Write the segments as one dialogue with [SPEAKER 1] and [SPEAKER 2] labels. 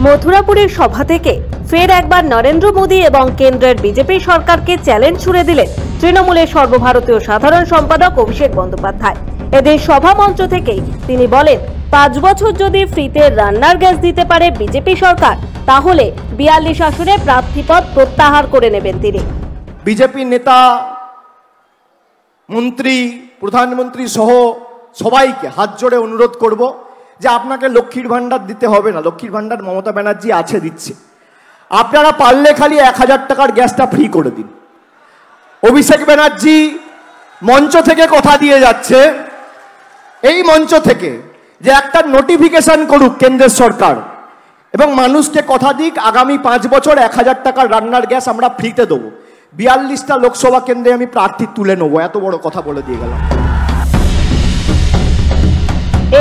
[SPEAKER 1] মথুরাপুরের সভা থেকে ফের একবার নরেন্দ্র মোদী এবং কেন্দ্রের বিজেপি সরকারকে চ্যালেঞ্জ ছুড়ে দিলেন তৃণমূলের সর্বভারতীয় সাধারণ সম্পাদক অভিষেক বন্দ্যোপাধ্যায়। এদিন সভা মঞ্চ থেকেই তিনি বলেন, ৫ বছর যদি ফ্রিতে রান্নার গ্যাস দিতে পারে বিজেপি সরকার, তাহলে ৪২ আসনে প্রার্থীপদ প্রত্যাহার করে নেবেন তিনি।
[SPEAKER 2] বিজেপি নেতা, মন্ত্রী, প্রধানমন্ত্রী সহ সবাইকে হাত জোড়ে অনুরোধ করব যে আপনাকে লক্ষ্মীর ভান্ডার দিতে হবে না। লক্ষ্মীর ভান্ডার মমতা ব্যানার্জি আছে, দিচ্ছে। আপনারা পারলে খালি ১,০০০ টাকার গ্যাসটা ফ্রি করে দিন। অভিষেক ব্যানার্জি মঞ্চ থেকে কথা দিয়ে যাচ্ছে, এই মঞ্চ থেকে, যে একটা নোটিফিকেশন করুক কেন্দ্রের সরকার এবং মানুষকে কথা দিক আগামী ৫ বছর ১,০০০ টাকার রান্নার গ্যাস আমরা ফ্রিতে দেবো। ৪২টা লোকসভা কেন্দ্রে আমি প্রার্থী তুলে নেবো, এত বড় কথা বলে দিয়ে গেলাম।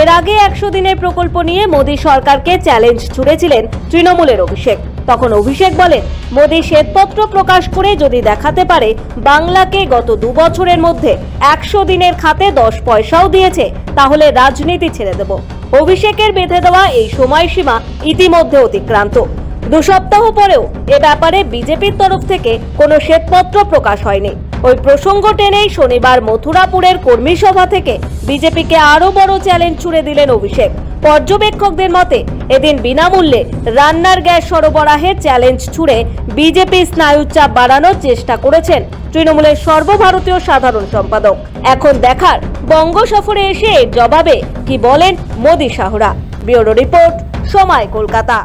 [SPEAKER 1] এর আগে ১০০ দিনের প্রকল্প নিয়ে মোদী সরকারকে চ্যালেঞ্জ ছুড়েছিলেন তৃণমূলের অভিষেক। তখন অভিষেক বলেন, মোদী শ্বেতপত্র প্রকাশ করে যদি দেখাতে পারে বাংলাকে গত ২ বছরের মধ্যে ১০০ দিনের খাতে ১০ পয়সাও দিয়েছে, তাহলে রাজনীতি ছেড়ে দেব। অভিষেকের বেঁধে দেওয়া এই সময়সীমা ইতিমধ্যে অতিক্রান্ত। ২ সপ্তাহ পরেও এ ব্যাপারে বিজেপির তরফ থেকে কোনো শ্বেতপত্র প্রকাশ হয়নি। ওই প্রসঙ্গ টেনেই শনিবার মথুরাপুরের কর্মী সভা থেকে বিজেপিকে আরো বড় চ্যালেঞ্জ ছুড়ে দিলেন অভিষেক। পর্যবেক্ষকদের মতে এদিন বিনামূল্যে রান্নার গ্যাস সরবরাহের চ্যালেঞ্জ ছুড়ে বিজেপি স্নায়ুচাপ বাড়ানোর চেষ্টা করেছেন তৃণমূলের সর্বভারতীয় সাধারণ সম্পাদক। এখন দেখার বঙ্গ সফরে এসে এর জবাবে কি বলেন মোদী শাহরা। ব্যুরো রিপোর্ট, সময়, কলকাতা।